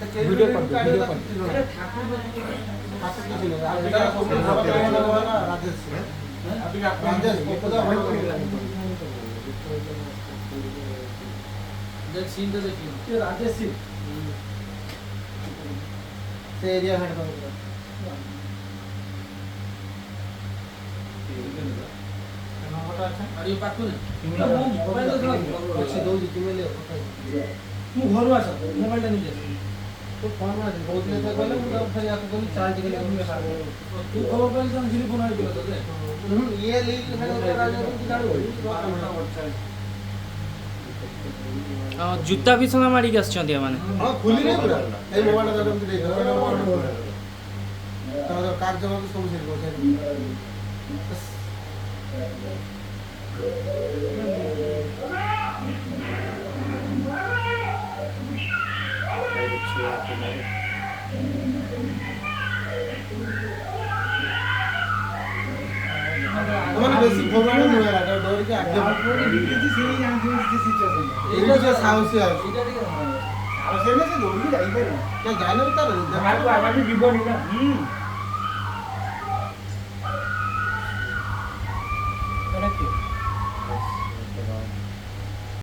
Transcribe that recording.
Video कर scene तो देखिए राजेश सिंह से एरिया हेड कर नंबरটা আছে আর এই পাকু না মোবাইল তো আছে দৌজি তুমি ले ମୁଁ ଘରୁ ଆସ ମୋବାଇଲଟା ନିଜେ ତୁ ଫୋନ ମାରି କହୁଥିଲେ ତ କହିଲେ ମୁଁ ତାକୁ ଖାଲି ଆକୁ କହିଲି ଚାର୍ଜ ଟିକେ ତୁ ଖବର ପାଇଲି ତମ ଝିଲି ଫୋନ ଆଇଥିଲା ତତେ ଇଏ ଲିଙ୍କ ହେଲେ ରାଜା ତୁ ଜାଣିବୁ ଜୁତା ବି ସଙ୍ଗା ମାରିକି ଆସିଛନ୍ତି ଏମାନେ। ହଁ ଖୋଲି ରେ ପୁରା ଏଇ ମୋବାଇଲଟା ତମେ ଦେଖ ତମର କାର୍ଯ୍ୟ ସବୁ ସେଠି ପଛରେ মানে বেশি ভোগানো নয় লাগা ডর কি আগে পড়ে বিজি সেই জানছে সিচুয়েশন এইটা যে সাহসী আছে এটা ঠিক আছে আর সেনে যে দৌড়ি যাইবে না কে জানে তার মারকো আবার জীবন না